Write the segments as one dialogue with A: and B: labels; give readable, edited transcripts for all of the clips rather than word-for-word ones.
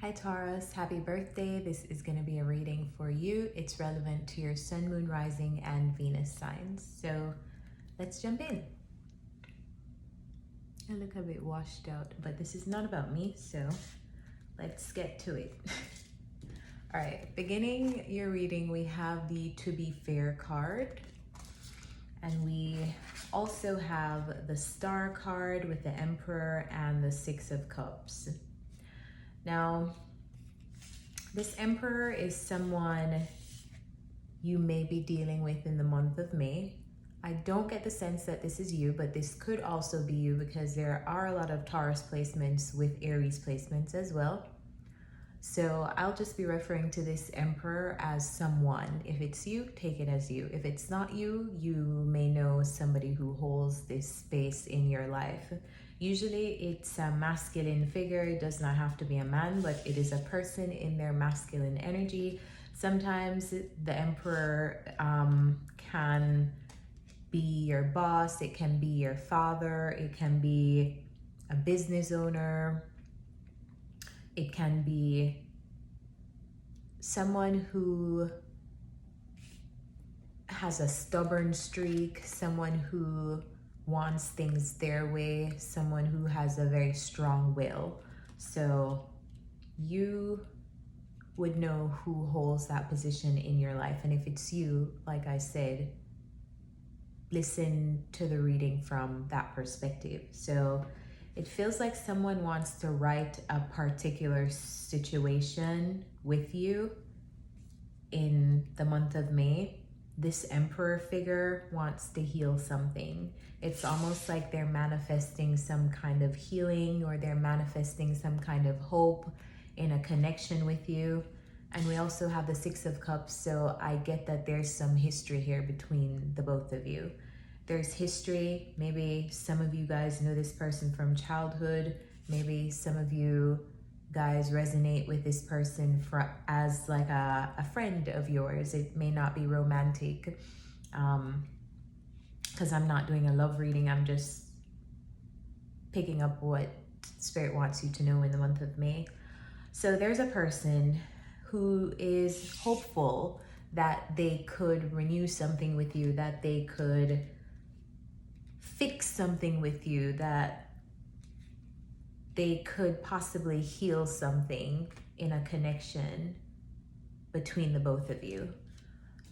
A: Hi Taurus, happy birthday. This is going to be a reading for you. It's relevant to your sun, moon, rising, and Venus signs. So let's jump in. I look a bit washed out, but this is not about me, so let's get to it. All right, beginning your reading, we have the To Be Fair card. And we also have the Star card with the Emperor and the Six of Cups. Now, this Emperor is someone you may be dealing with in the month of May. I don't get the sense that this is you, but this could also be you because there are a lot of Taurus placements with Aries placements as well. So I'll just be referring to this Emperor as someone. If it's you, take it as you. If it's not you, you may know somebody who holds this space in your life. Usually it's a masculine figure. It does not have to be a man, but it is a person in their masculine energy. Sometimes the Emperor can be your boss. It can be your father. It can be a business owner. It can be someone who has a stubborn streak, someone who wants things their way, someone who has a very strong will. So you would know who holds that position in your life. And if it's you, like I said, listen to the reading from that perspective. So it feels like someone wants to right a particular situation with you in the month of May. This Emperor figure wants to heal something. It's almost like they're manifesting some kind of healing, or they're manifesting some kind of hope in a connection with you. And we also have the Six of Cups, so I get that there's some history here between the both of you. There's history. Maybe some of you guys know this person from childhood. Maybe some of you guys resonate with this person as like a friend of yours. It may not be romantic, because I'm not doing a love reading. I'm just picking up what Spirit wants you to know in the month of May. So there's a person who is hopeful that they could renew something with you, that they could fix something with you, that they could possibly heal something in a connection between the both of you.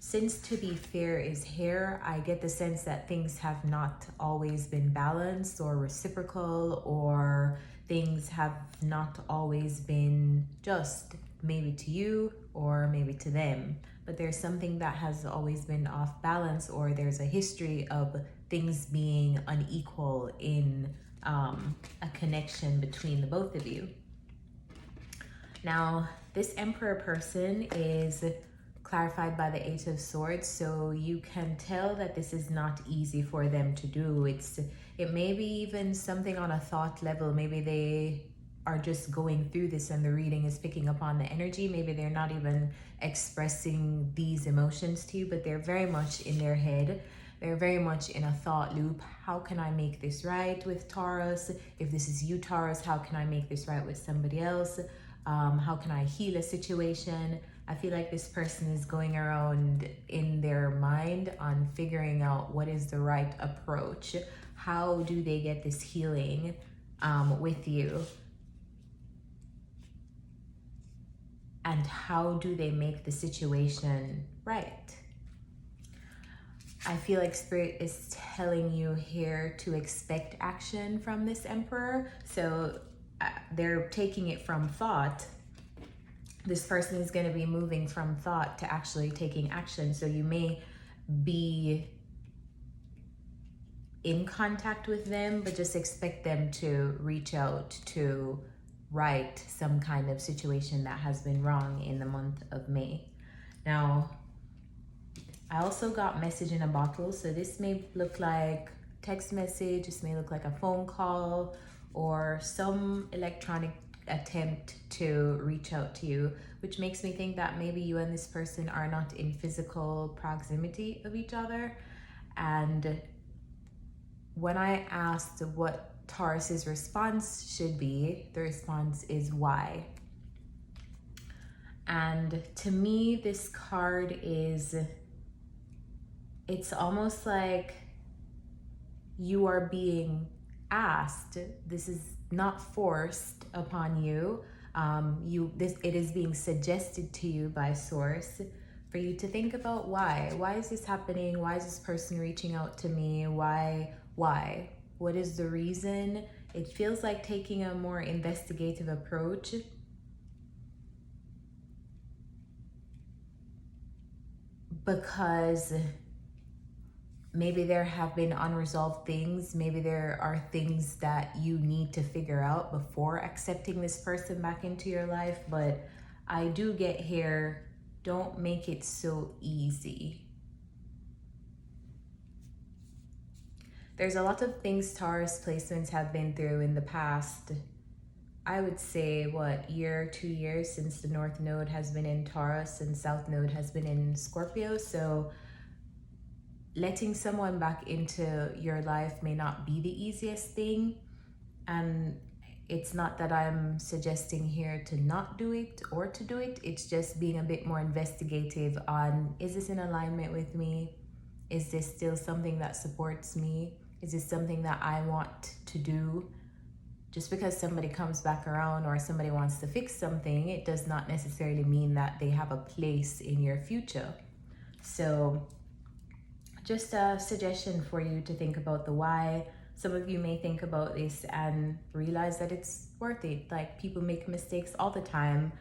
A: Since To Be Fair is here, I get the sense that things have not always been balanced or reciprocal, or things have not always been just, maybe to you or maybe to them. But there's something that has always been off balance, or there's a history of things being unequal in a connection between the both of you. Now, this Emperor person is clarified by the Eight of Swords, so you can tell that this is not easy for them to do. It may be even something on a thought level. Maybe they are just going through this and the reading is picking up on the energy. Maybe they're not even expressing these emotions to you, but they're very much in their head. They're very much in a thought loop. How can I make this right with Taurus? If this is you, Taurus, how can I make this right with somebody else? How can I heal a situation? I feel like this person is going around in their mind on figuring out what is the right approach. How do they get this healing with you? And how do they make the situation right? I feel like Spirit is telling you here to expect action from this Emperor. So they're taking it from thought. This person is going to be moving from thought to actually taking action. So you may be in contact with them, but just expect them to reach out to right some kind of situation that has been wrong in the month of May. Now, I also got message in a bottle. So this may look like text message. This may look like a phone call or some electronic attempt to reach out to you, which makes me think that maybe you and this person are not in physical proximity of each other. And when I asked what Taurus's response should be, the response is why. And to me, this card is, it's almost like you are being asked. This is not forced upon you. It is being suggested to you by source for you to think about why. Why is this happening? Why is this person reaching out to me? Why? What is the reason? It feels like taking a more investigative approach. Because maybe there have been unresolved things. Maybe there are things that you need to figure out before accepting this person back into your life. But I do get here, don't make it so easy. There's a lot of things Taurus placements have been through in the past. I would say, year, 2 years since the North Node has been in Taurus and South Node has been in Scorpio. So letting someone back into your life may not be the easiest thing. And it's not that I'm suggesting here to not do it or to do it. It's just being a bit more investigative on, is this in alignment with me? Is this still something that supports me? Is this something that I want to do? Just because somebody comes back around or somebody wants to fix something, it does not necessarily mean that they have a place in your future. So just a suggestion for you to think about the why. Some of you may think about this and realize that it's worth it. Like, people make mistakes all the time.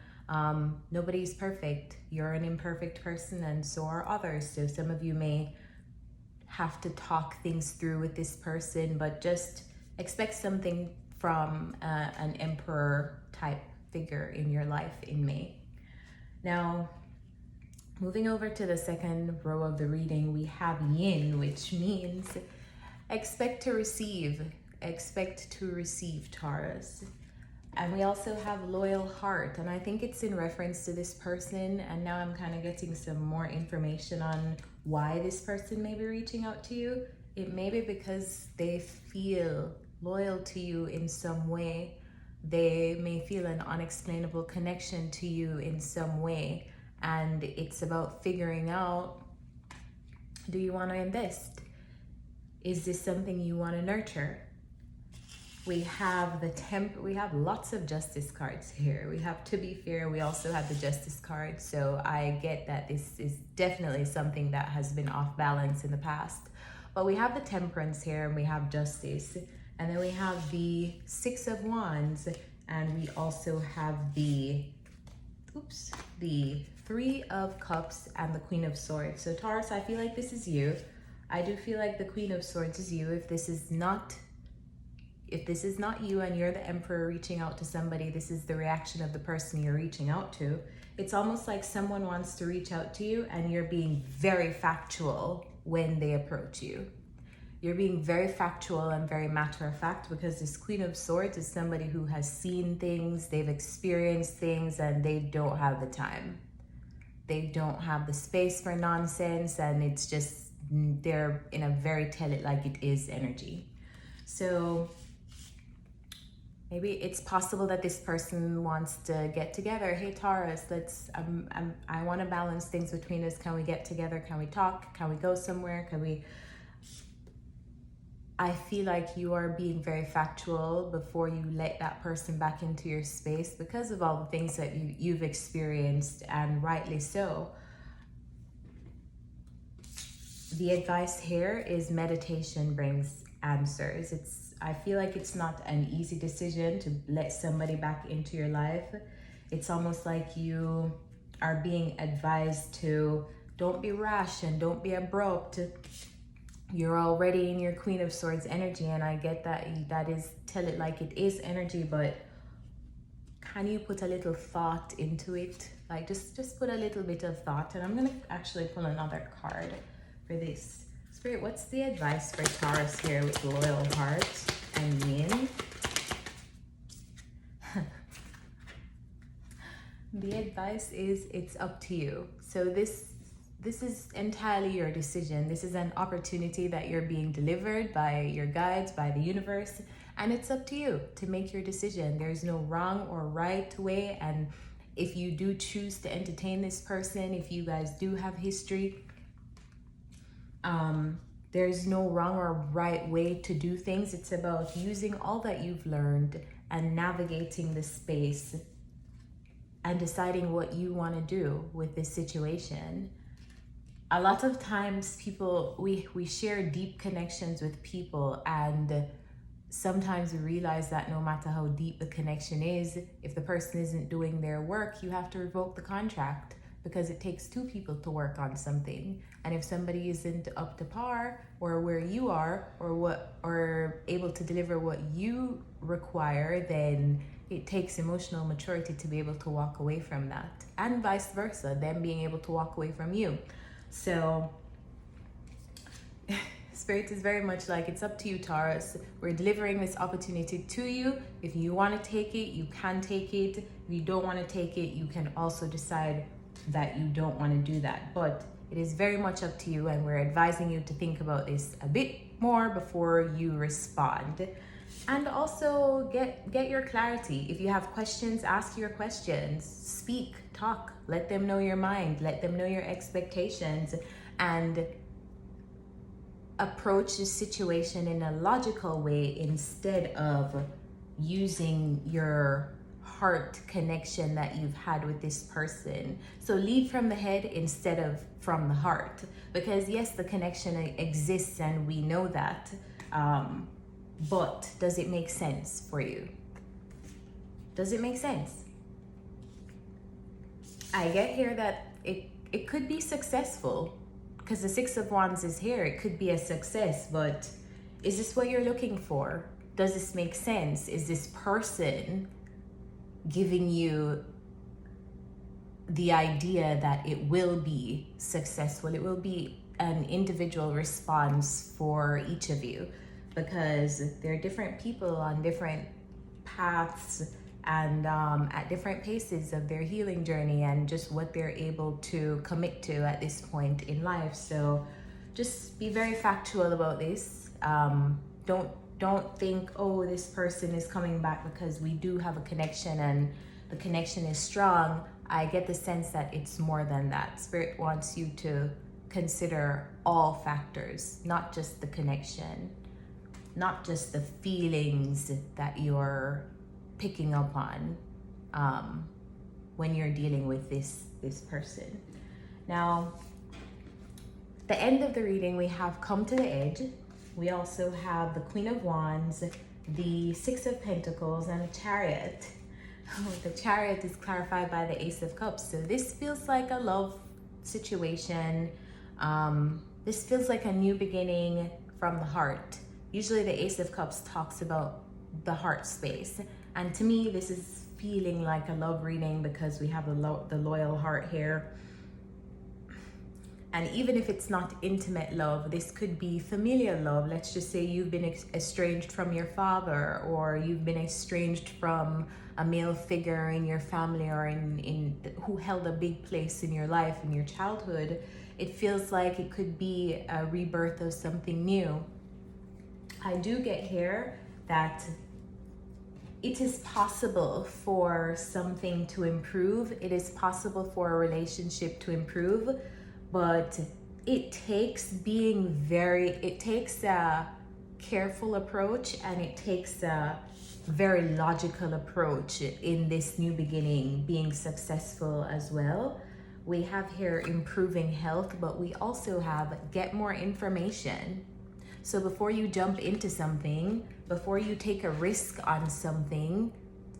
A: Nobody's perfect. You're an imperfect person and so are others. So some of you may have to talk things through with this person, but just expect something from an emperor type figure in your life in May. Now, moving over to the second row of the reading, we have yin, which means expect to receive. Expect to receive, Taurus. And we also have loyal heart, and I think it's in reference to this person. And now I'm kind of getting some more information on why this person may be reaching out to you. It may be because they feel loyal to you in some way. They may feel an unexplainable connection to you in some way. And it's about figuring out, do you want to invest? Is this something you want to nurture? We have we have lots of justice cards here. We have to be fair. We also have the justice card. So I get that this is definitely something that has been off balance in the past. But we have the temperance here and we have justice. And then we have the 6 of Wands, and we also have the 3 of Cups and the Queen of Swords. So Taurus, I feel like this is you. I do feel like the Queen of Swords is you. If this is not you and you're the Emperor reaching out to somebody, this is the reaction of the person you're reaching out to. It's almost like someone wants to reach out to you and you're being very factual when they approach you. You're being very factual and very matter of fact, because this Queen of Swords is somebody who has seen things, they've experienced things, and they don't have the time. They don't have the space for nonsense, and it's just, they're in a very tell it like it is energy. So maybe it's possible that this person wants to get together. Hey Taurus, I want to balance things between us. Can we get together? Can we talk? Can we go somewhere? I feel like you are being very factual before you let that person back into your space because of all the things that you've experienced, and rightly so. The advice here is meditation brings answers. I feel like it's not an easy decision to let somebody back into your life. It's almost like you are being advised to don't be rash and don't be abrupt. You're already in your Queen of Swords energy, and I get that is tell it like it is energy, but can you put a little thought into it? Like just put a little bit of thought. And I'm gonna actually pull another card for this. Spirit, what's the advice for Taurus here with loyal heart and yin? The advice is it's up to you. So this is entirely your decision. This is an opportunity that you're being delivered by your guides, by the universe, and it's up to you to make your decision. There's no wrong or right way, and If you do choose to entertain this person, if you guys do have history, there's no wrong or right way to do things. It's about using all that you've learned and navigating the space and deciding what you want to do with this situation. A lot of times people, we share deep connections with people, and sometimes we realize that no matter how deep the connection is, if the person isn't doing their work, you have to revoke the contract, because it takes two people to work on something. And if somebody isn't up to par or where you are, or able to deliver what you require, then it takes emotional maturity to be able to walk away from that, and vice versa, them being able to walk away from you. So Spirit is very much like, it's up to you, Taurus. We're delivering this opportunity to you. If you want to take it, you can take it. If you don't want to take it, you can also decide that you don't want to do that. But it is very much up to you, and we're advising you to think about this a bit more before you respond. And also get your clarity. If you have questions, ask your questions. Speak, talk, let them know your mind, let them know your expectations, and approach the situation in a logical way instead of using your heart connection that you've had with this person. So lead from the head instead of from the heart, because yes, the connection exists and we know that, but does it make sense for you? Does it make sense? I get here that it could be successful, because the Six of Wands is here. It could be a success, but is this what you're looking for? Does this make sense? Is this person giving you the idea that it will be successful? It will be an individual response for each of you, because there are different people on different paths and at different paces of their healing journey, and just what they're able to commit to at this point in life. So just be very factual about this. Don't think, oh, this person is coming back because we do have a connection and the connection is strong. I get the sense that it's more than that. Spirit wants you to consider all factors, not just the connection, not just the feelings that you're picking up on when you're dealing with this person. Now, the end of the reading, we have come to the edge. We also have the Queen of Wands, the Six of Pentacles, and the Chariot. The Chariot is clarified by the Ace of Cups. So this feels like a love situation. This feels like a new beginning from the heart. Usually the Ace of Cups talks about the heart space. And to me, this is feeling like a love reading, because we have the loyal heart here. And even if it's not intimate love, this could be familial love. Let's just say you've been estranged from your father, or you've been estranged from a male figure in your family, or in who held a big place in your life, in your childhood. It feels like it could be a rebirth of something new. I do get here that it is possible for something to improve. It is possible for a relationship to improve, but it takes a careful approach, and it takes a very logical approach in this new beginning, being successful as well. We have here improving health, but we also have get more information. So before you jump into something, before you take a risk on something,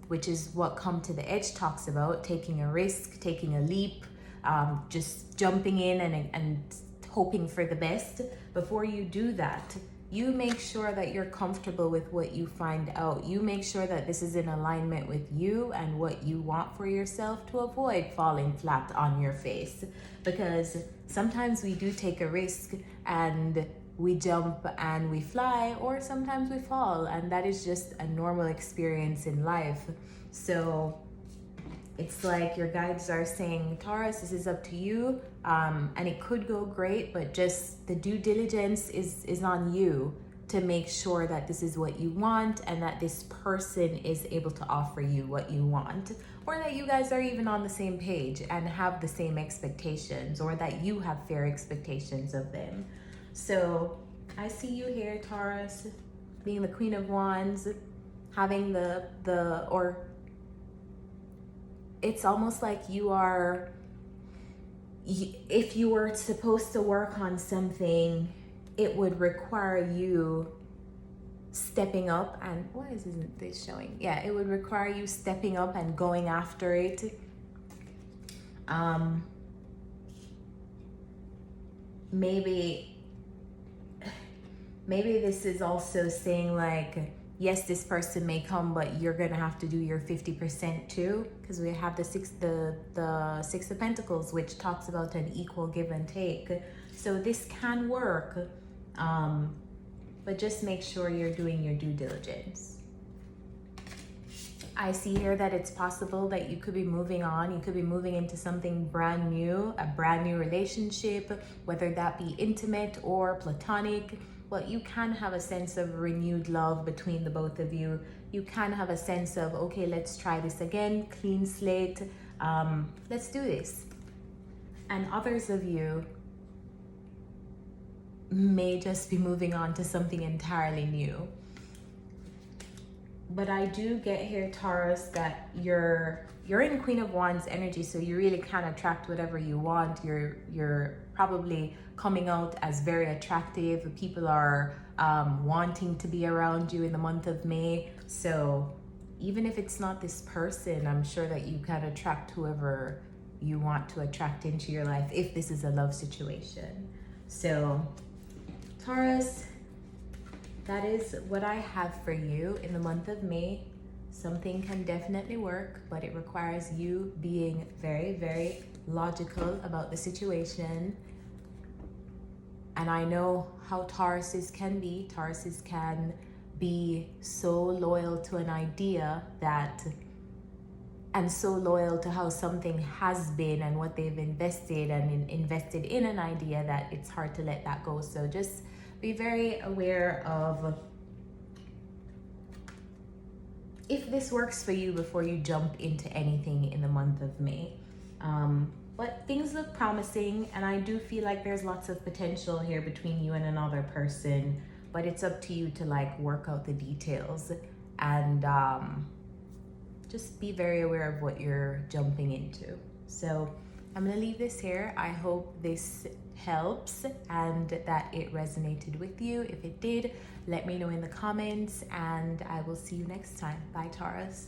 A: which is what Come to the Edge talks about, taking a risk, taking a leap, just jumping in and hoping for the best. Before you do that, you make sure that you're comfortable with what you find out. You make sure that this is in alignment with you and what you want for yourself, to avoid falling flat on your face. Because sometimes we do take a risk and we jump and we fly, or sometimes we fall, and that is just a normal experience in life. So it's like your guides are saying, Taurus, this is up to you, and it could go great, but just the due diligence is on you to make sure that this is what you want, and that this person is able to offer you what you want. or that you guys are even on the same page and have the same expectations, or that you have fair expectations of them. So I see you here, Taurus, being the Queen of Wands, having or it's almost like you are, if you were supposed to work on something, it would require you stepping up. And why isn't this showing? Yeah, it would require you stepping up and going after it. Maybe this is also saying like, yes, this person may come, but you're gonna have to do your 50% too, because we have the Six of Pentacles, which talks about an equal give and take. So this can work, but just make sure you're doing your due diligence. I see here that it's possible that you could be moving on. You could be moving into something brand new, a brand new relationship, whether that be intimate or platonic. Well, you can have a sense of renewed love between the both of you. You can have a sense of, okay, let's try this again, clean slate, let's do this. And others of you may just be moving on to something entirely new. But I do get here, Taurus, that you're in Queen of Wands energy, so you really can attract whatever you want. You're probably coming out as very attractive. People are wanting to be around you in the month of May. So even if it's not this person, I'm sure that you can attract whoever you want to attract into your life if this is a love situation. So Taurus, that is what I have for you in the month of May. Something can definitely work, but it requires you being very, very logical about the situation. And I know how Tauruses can be. Tauruses can be so loyal to an idea and so loyal to how something has been and what they've invested in an idea that it's hard to let that go. So just be very aware of if this works for you before you jump into anything in the month of May. But things look promising, and I do feel like there's lots of potential here between you and another person, but it's up to you to like work out the details and just be very aware of what you're jumping into. So I'm gonna leave this here. I hope this helps and that it resonated with you. If it did, let me know in the comments, and I will see you next time. Bye, Taurus.